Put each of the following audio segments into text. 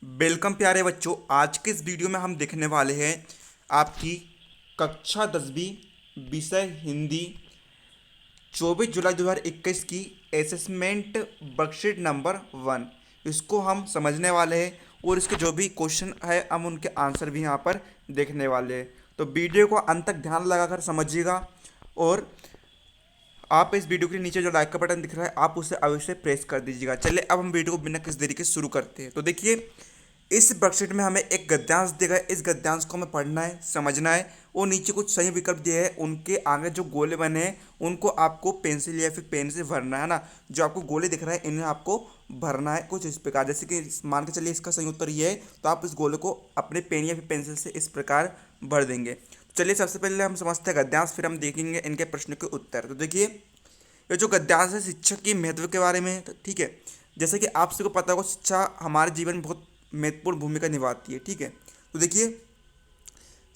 Welcome प्यारे बच्चों। आज के इस वीडियो में हम देखने वाले हैं आपकी कक्षा 10वीं विषय हिंदी 24 जुलाई 2021 की असेसमेंट वर्कशीट नंबर 1। इसको हम समझने वाले हैं और इसके जो भी क्वेश्चन है हम उनके आंसर भी यहाँ पर देखने वाले हैं। तो वीडियो को अंत तक ध्यान लगाकर समझिएगा और आप इस वीडियो के नीचे जो लाइक का बटन दिख रहा है आप उसे अवश्य प्रेस कर दीजिएगा। चलिए अब हम वीडियो को बिना किसी देरी के शुरू करते हैं। तो देखिए, इस वर्कशीट में हमें एक गद्यांश दिया गया है। इस गद्यांश को हमें पढ़ना है, समझना है और नीचे कुछ सही विकल्प दिए हैं, उनके आगे जो गोले बने हैं उनको आपको पेंसिल या फिर पेन से भरना है ना। जो आपको गोले दिख रहा है इन्हें आपको भरना है कुछ इस प्रकार। जैसे कि मान के चलिए इसका सही उत्तर ये है, तो आप इस गोले को अपने पेन या फिर पेंसिल से इस प्रकार भर देंगे। चलिए सबसे पहले हम समझते हैं गद्यांश, फिर हम देखेंगे इनके प्रश्न के उत्तर। तो देखिए, ये जो गद्यांश है शिक्षक की महत्व के बारे में है, तो ठीक है। जैसे कि आप सबको पता होगा शिक्षा हमारे जीवन में बहुत महत्वपूर्ण भूमिका निभाती है, ठीक है। तो देखिए,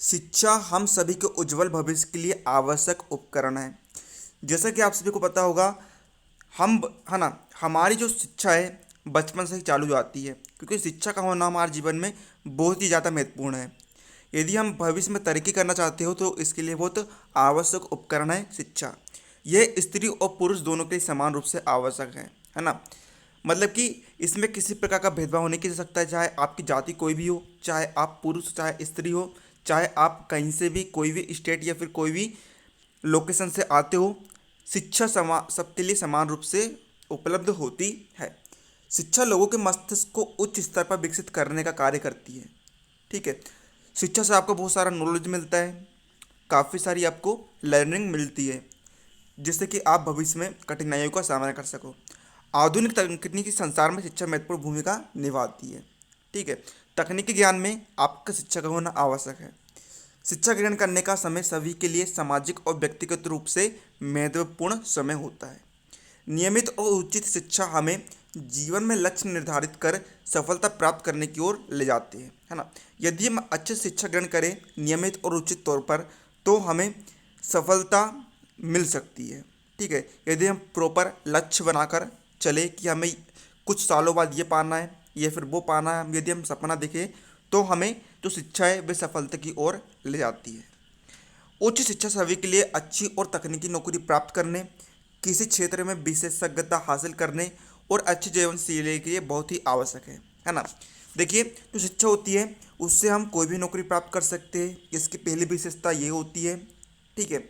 शिक्षा हम सभी के उज्जवल भविष्य के लिए आवश्यक उपकरण है। जैसा कि आप सभी को पता होगा, हम है ना, हमारी जो शिक्षा है बचपन से ही चालू हो जाती है, क्योंकि शिक्षा का होना हमारे जीवन में बहुत ही ज़्यादा महत्वपूर्ण है। यदि हम भविष्य में तरक्की करना चाहते हो तो इसके लिए बहुत आवश्यक उपकरण है शिक्षा। यह स्त्री और पुरुष दोनों के लिए समान रूप से आवश्यक है ना। मतलब कि इसमें किसी प्रकार का भेदभाव नहीं किया जा सकता है, चाहे आपकी जाति कोई भी हो, चाहे आप पुरुष चाहे स्त्री हो, चाहे आप कहीं से भी कोई भी स्टेट या फिर कोई भी लोकेशन से आते हो, शिक्षा सबके लिए समान रूप से उपलब्ध होती है। शिक्षा लोगों के मस्तिष्क को उच्च स्तर पर विकसित करने का कार्य करती है, ठीक है। शिक्षा से आपको बहुत सारा नॉलेज मिलता है, काफ़ी सारी आपको लर्निंग मिलती है, जिससे कि आप भविष्य में कठिनाइयों का सामना कर सको। आधुनिक तकनीकी संसार में शिक्षा महत्वपूर्ण भूमिका निभाती है, ठीक है। तकनीकी ज्ञान में आपका शिक्षा का होना आवश्यक है। शिक्षा ग्रहण करने का समय सभी के लिए सामाजिक और व्यक्तिगत रूप से महत्वपूर्ण समय होता है। नियमित और उचित शिक्षा हमें जीवन में लक्ष्य निर्धारित कर सफलता प्राप्त करने की ओर ले जाते हैं, है ना। यदि हम अच्छे शिक्षा ग्रहण करें नियमित और उचित तौर पर, तो हमें सफलता मिल सकती है, ठीक है। यदि हम प्रॉपर लक्ष्य बनाकर चले कि हमें कुछ सालों बाद ये पाना है या फिर वो पाना है, यदि हम सपना देखें तो हमें जो शिक्षा है वे सफलता की ओर ले जाती है। उच्च शिक्षा सभी के लिए अच्छी और तकनीकी नौकरी प्राप्त करने, किसी क्षेत्र में विशेषज्ञता हासिल करने और अच्छे जीवन शैली के लिए बहुत ही आवश्यक है ना। देखिए, जो शिक्षा होती है उससे हम कोई भी नौकरी प्राप्त कर सकते हैं। इसकी पहली विशेषता ये होती है, ठीक है।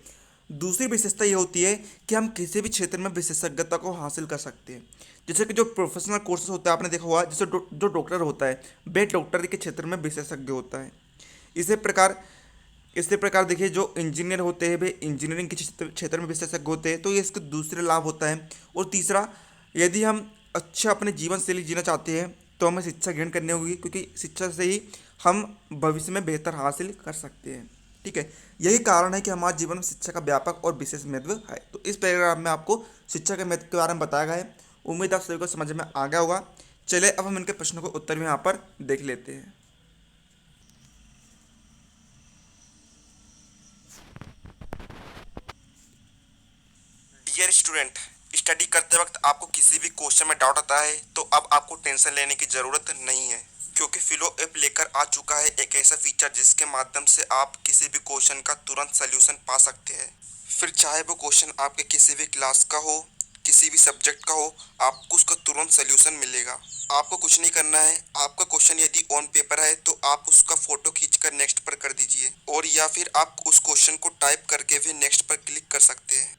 दूसरी विशेषता ये होती है कि हम किसी भी क्षेत्र में विशेषज्ञता को हासिल कर सकते हैं। जैसे कि जो प्रोफेशनल कोर्सेज होता है आपने देखा हुआ, जैसे जो डॉक्टर होता है वे डॉक्टरी के क्षेत्र में विशेषज्ञ होता है। इसी प्रकार इसी प्रकार देखिए, जो इंजीनियर होते हैं वे इंजीनियरिंग के क्षेत्र में विशेषज्ञ होते हैं, तो ये इसके दूसरे लाभ होता है। और तीसरा, यदि हम अच्छा अपने जीवन शैली जीना चाहते हैं तो हमें शिक्षा ग्रहण करनी होगी, क्योंकि शिक्षा से ही हम भविष्य में बेहतर हासिल कर सकते हैं, ठीक है। यही कारण है कि हमारे जीवन में शिक्षा का व्यापक और विशेष महत्व है। तो इस पैराग्राफ में आपको शिक्षा के महत्व के बारे में बताया गया है। उम्मीद आप सभी को समझ में आ गया होगा। चलिए अब हम इनके प्रश्नों के उत्तर भी यहाँ पर देख लेते हैं। डियर स्टूडेंट, स्टडी करते वक्त आपको किसी भी क्वेश्चन में डाउट आता है तो अब आपको टेंशन लेने की ज़रूरत नहीं है, क्योंकि फिलो ऐप लेकर आ चुका है एक ऐसा फीचर जिसके माध्यम से आप किसी भी क्वेश्चन का तुरंत सल्यूशन पा सकते हैं। फिर चाहे वो क्वेश्चन आपके किसी भी क्लास का हो, किसी भी सब्जेक्ट का हो, आपको उसका तुरंत सल्यूशन मिलेगा। आपको कुछ नहीं करना है। आपका क्वेश्चन यदि ऑन पेपर है तो आप उसका फोटो खींचकर नेक्स्ट पर कर दीजिए, और या फिर आप उस क्वेश्चन को टाइप करके भी नेक्स्ट पर क्लिक कर सकते हैं।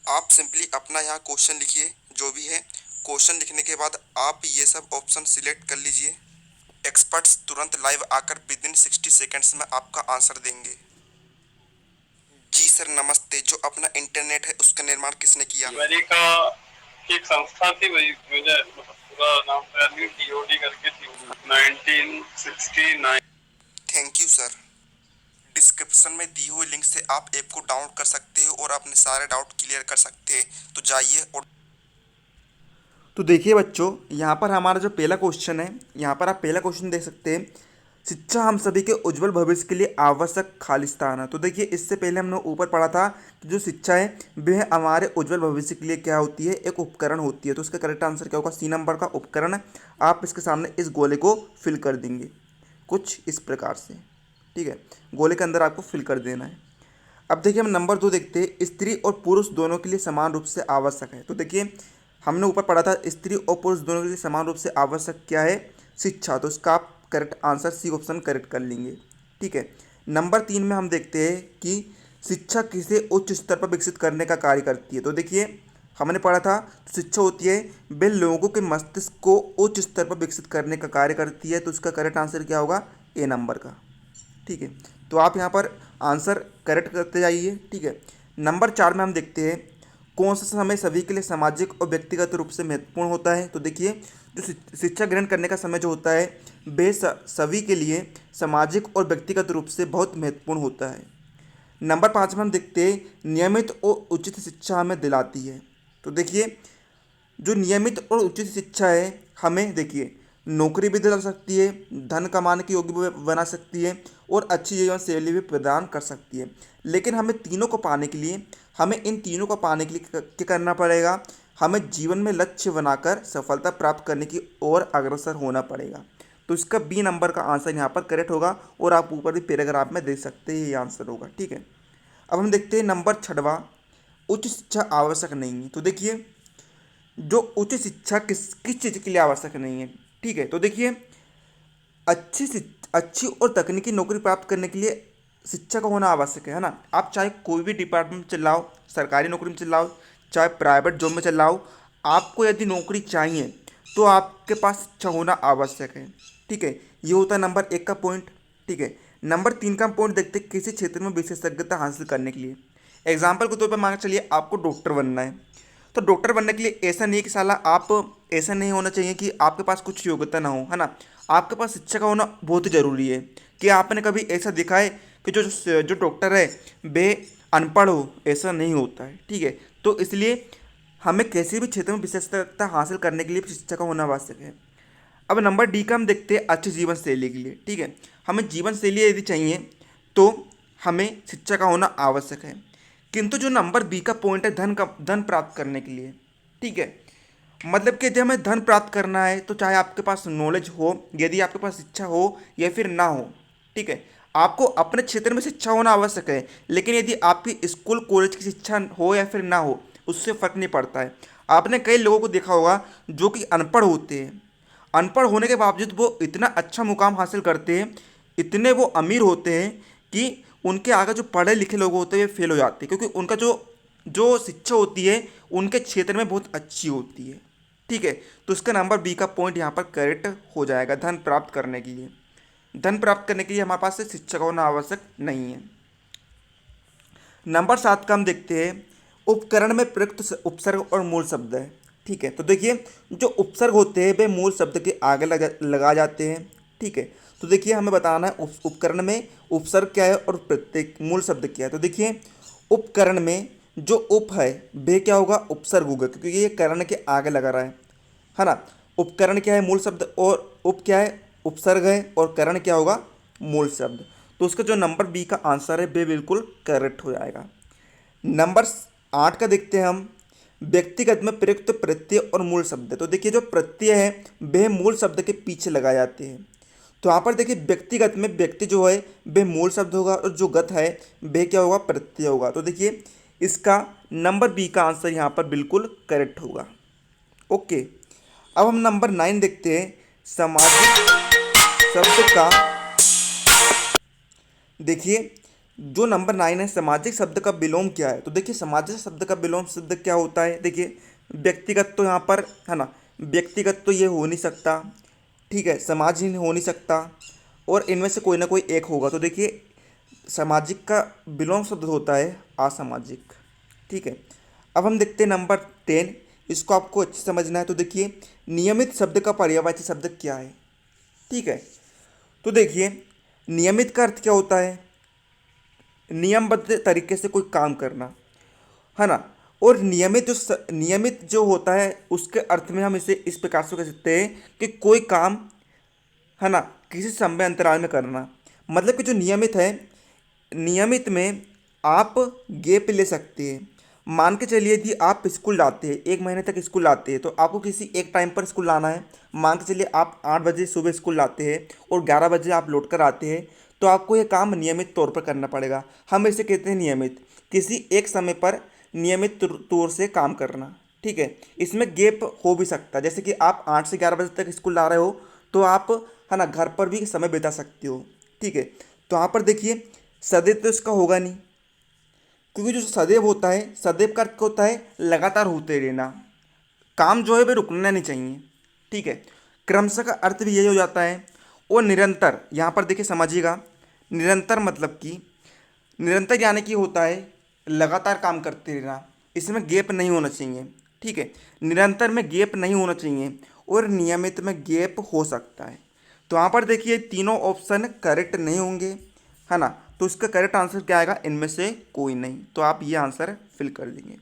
आप सिंपली अपना यहाँ क्वेश्चन लिखिए जो भी है। क्वेश्चन लिखने के बाद आप ये सब ऑप्शन सिलेक्ट कर लीजिए। एक्सपर्ट्स तुरंत लाइव आकर विद इन 60 सेकेंड्स में आपका आंसर देंगे। जी सर नमस्ते। जो अपना इंटरनेट है उसका निर्माण किसने किया? अमेरिका की एक संस्था थी, वही मुझे पूरा नाम तो याद नहीं, डीओडी करके थी 1969। Thank you sir. डिस्क्रिप्शन में दी हुई लिंक से आप ऐप को डाउनलोड कर सकते हो और अपने सारे डाउट क्लियर कर सकते हैं। तो जाइए और तो देखिए बच्चों, यहाँ पर हमारा जो पहला क्वेश्चन है, यहाँ पर आप पहला क्वेश्चन देख सकते हैं। शिक्षा हम सभी के उज्जवल भविष्य के लिए आवश्यक खालिस्तान है। तो देखिए इससे पहले हमने ऊपर पढ़ा था कि जो शिक्षा है वह हमारे उज्जवल भविष्य के लिए क्या होती है, एक उपकरण होती है। तो इसका करेक्ट आंसर क्या होगा, सी नंबर का उपकरण। आप इसके सामने इस गोले को फिल कर देंगे कुछ इस प्रकार से, ठीक है, गोले के अंदर आपको फिल कर देना है। अब देखिए हम नंबर 2 देखते हैं, स्त्री और पुरुष दोनों के लिए समान रूप से आवश्यक है। तो देखिए हमने ऊपर पढ़ा था स्त्री और पुरुष दोनों के लिए समान रूप से आवश्यक क्या है, शिक्षा। तो इसका आप correct answer C option correct कर लेंगे, ठीक है। नंबर 3 में हम देखते हैं कि शिक्षा किसे उच्च स्तर पर विकसित करने का कार्य करती है। तो देखिए हमने पढ़ा था शिक्षा होती है वह लोगों के मस्तिष्क को उच्च स्तर पर विकसित करने का कार्य करती है। तो इसका करेक्ट आंसर क्या होगा, ए नंबर का, ठीक है। तो आप यहाँ पर आंसर करेक्ट करते जाइए, ठीक है। नंबर 4 में हम देखते हैं कौन सा समय सभी के लिए सामाजिक और व्यक्तिगत रूप से महत्वपूर्ण होता है। तो देखिए जो शिक्षा ग्रहण करने का समय जो होता है वह सभी के लिए सामाजिक और व्यक्तिगत रूप से बहुत महत्वपूर्ण होता है। नंबर 5 में हम देखते हैं नियमित और उचित शिक्षा हमें दिलाती है। तो देखिए जो नियमित और उचित शिक्षा है हमें देखिए नौकरी भी दिला सकती है, धन कमाने के योग्य भी बना सकती है और अच्छी जीवन शैली भी प्रदान कर सकती है। लेकिन हमें तीनों को पाने के लिए, हमें इन तीनों को पाने के लिए क्या करना पड़ेगा, हमें जीवन में लक्ष्य बनाकर सफलता प्राप्त करने की ओर अग्रसर होना पड़ेगा। तो इसका बी नंबर का आंसर यहाँ पर करेक्ट होगा और आप ऊपर भी पैराग्राफ में देख सकते हैं ये आंसर होगा, ठीक है। अब हम देखते हैं नंबर 6वां, उच्च शिक्षा आवश्यक नहीं है। तो देखिए जो उच्च शिक्षा किस किस चीज़ के लिए आवश्यक नहीं है, ठीक है। तो देखिए अच्छी और तकनीकी नौकरी प्राप्त करने के लिए शिक्षा का होना आवश्यक है ना। आप चाहे कोई भी डिपार्टमेंट में चल रहा हो, सरकारी नौकरी में चल रहा हो, चाहे प्राइवेट जॉब में चल रहा हो, आपको यदि नौकरी चाहिए तो आपके पास शिक्षा होना आवश्यक है, ठीक है। ये होता है नंबर 1 का पॉइंट, ठीक है। नंबर 3 का पॉइंट देखते हैं किसी क्षेत्र में विशेषज्ञता हासिल करने के लिए। एग्जाम्पल के तौर पर मान के चलिए आपको डॉक्टर बनना है, तो डॉक्टर बनने के लिए ऐसा नहीं कि साला आप, ऐसा नहीं होना चाहिए कि आपके पास कुछ योग्यता ना हो, है ना। आपके पास शिक्षा का होना बहुत ही ज़रूरी है। कि आपने कभी ऐसा देखा है कि जो जो डॉक्टर है वे अनपढ़ हो, ऐसा नहीं होता है, ठीक है। तो इसलिए हमें किसी भी क्षेत्र में विशेषता हासिल करने के लिए शिक्षा का होना आवश्यक है। अब नंबर डी का हम देखते हैं अच्छी जीवन शैली के लिए, ठीक है। हमें जीवन शैली यदि चाहिए तो हमें शिक्षा का होना आवश्यक है। किंतु जो नंबर बी का पॉइंट है धन प्राप्त करने के लिए, ठीक है, मतलब कि यदि हमें धन प्राप्त करना है तो चाहे आपके पास नॉलेज हो, यदि आपके पास शिक्षा हो या फिर ना हो, ठीक है, आपको अपने क्षेत्र में शिक्षा होना आवश्यक है। लेकिन यदि आपकी स्कूल कॉलेज की शिक्षा हो या फिर ना हो उससे फ़र्क नहीं पड़ता है। आपने कई लोगों को देखा होगा जो कि अनपढ़ होते हैं, अनपढ़ होने के बावजूद वो इतना अच्छा मुकाम हासिल करते हैं, इतने वो अमीर होते हैं कि उनके आगे जो पढ़े लिखे लोग होते हैं वे फेल हो जाते हैं, क्योंकि उनका जो जो शिक्षा होती है उनके क्षेत्र में बहुत अच्छी होती है, ठीक है। तो इसका नंबर बी का पॉइंट यहाँ पर करेक्ट हो जाएगा। धन प्राप्त करने के लिए, धन प्राप्त करने के लिए हमारे पास से शिक्षा का होना आवश्यक नहीं है। नंबर 7 का हम देखते हैं उपकरण में प्रयुक्त उपसर्ग और मूल शब्द है, ठीक है। तो देखिए जो उपसर्ग होते हैं वे मूल शब्द के आगे लगा जाते हैं, ठीक है। तो देखिए हमें बताना है उपकरण में उपसर्ग क्या है और प्रत्येक मूल शब्द क्या है। तो देखिए उपकरण में जो उप है वे क्या होगा, उपसर्ग होगा, क्योंकि ये करण के आगे लगा रहा है ना। उपकरण क्या है, मूल शब्द, और उप क्या है, उपसर्ग है, और करण क्या होगा, मूल शब्द। तो उसका जो नंबर बी का आंसर है वे बिल्कुल करेक्ट हो जाएगा। नंबर 8 का देखते हैं हम व्यक्तिगत में प्रयुक्त प्रत्यय और मूल शब्द। तो देखिए जो प्रत्यय है वे मूल शब्द के पीछे लगाए जाते हैं। तो यहाँ पर देखिए व्यक्तिगत में व्यक्ति जो है वे मूल शब्द होगा और जो गत है वे क्या होगा, प्रत्यय होगा। तो देखिए इसका नंबर बी का आंसर यहाँ पर बिल्कुल करेक्ट होगा, ओके। अब हम नंबर 9 देखते हैं सामाजिक शब्द का। देखिए जो नंबर 9 है सामाजिक शब्द का विलोम क्या है। तो देखिए सामाजिक शब्द का विलोम शब्द क्या होता है। देखिए व्यक्तिगत तो यहाँ पर है ना, व्यक्तिगत तो ये हो नहीं सकता, ठीक है, समाजहीन हो नहीं सकता, और इनमें से कोई ना कोई एक होगा। तो देखिए सामाजिक का विलोम शब्द होता है असामाजिक, ठीक है। अब हम देखते हैं नंबर 10, इसको आपको अच्छे समझना है। तो देखिए नियमित शब्द का पर्यायवाची शब्द क्या है, ठीक है। तो देखिए नियमित का अर्थ क्या होता है, नियमबद्ध तरीके से कोई काम करना, है ना। और नियमित जो होता है उसके अर्थ में हम इसे इस प्रकार से कह सकते हैं कि कोई काम, है ना, किसी समय अंतराल में करना। मतलब कि जो नियमित है, नियमित में आप गैप ले सकते हैं। मान के चलिए यदि आप स्कूल जाते हैं, 1 महीने तक स्कूल आते हैं, तो आपको किसी एक टाइम पर स्कूल आना है। मान के चलिए आप 8 बजे सुबह स्कूल आते हैं और 11 बजे आप लौट कर आते हैं, तो आपको ये काम नियमित तौर पर करना पड़ेगा। हम इसे कहते हैं नियमित, किसी एक समय पर नियमित तौर से काम करना। ठीक है, इसमें गैप हो भी सकता है, जैसे कि आप 8 से 11 बजे तक स्कूल आ रहे हो, तो आप है ना घर पर भी समय बिता सकते हो। ठीक है, तो यहाँ पर देखिए सदैव तो इसका होगा नहीं, क्योंकि जो सदैव होता है, सदैव का अर्थ होता है लगातार होते रहना, काम जो है वह रुकना नहीं चाहिए। ठीक है, क्रमशः का अर्थ भी यही हो जाता है। और निरंतर, यहाँ पर देखिए समझिएगा, निरंतर मतलब कि निरंतर यानी कि होता है लगातार काम करते रहना, इसमें गैप नहीं होना चाहिए। ठीक है, निरंतर में गैप नहीं होना चाहिए और नियमित में गैप हो सकता है। तो यहाँ पर देखिए तीनों ऑप्शन करेक्ट नहीं होंगे, है ना। तो इसका करेक्ट आंसर क्या आएगा, इनमें से कोई नहीं। तो आप ये आंसर फिल कर देंगे।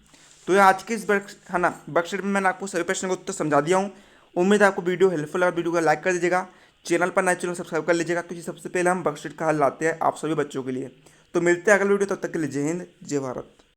तो ये आज के इस है ना वर्कशीट में मैंने आपको सभी प्रश्नों का उत्तर समझा दिया हूँ। उम्मीद है आपको वीडियो हेल्पफुल लगा। वीडियो को लाइक कर दीजिएगा, चैनल पर नए चैनल सब्सक्राइब कर लीजिएगा, क्योंकि सबसे पहले हम वर्कशीट का हल लाते हैं आप सभी बच्चों के लिए। तो मिलते हैं अगले वीडियो, तब तक के लिए जय हिंद जय भारत।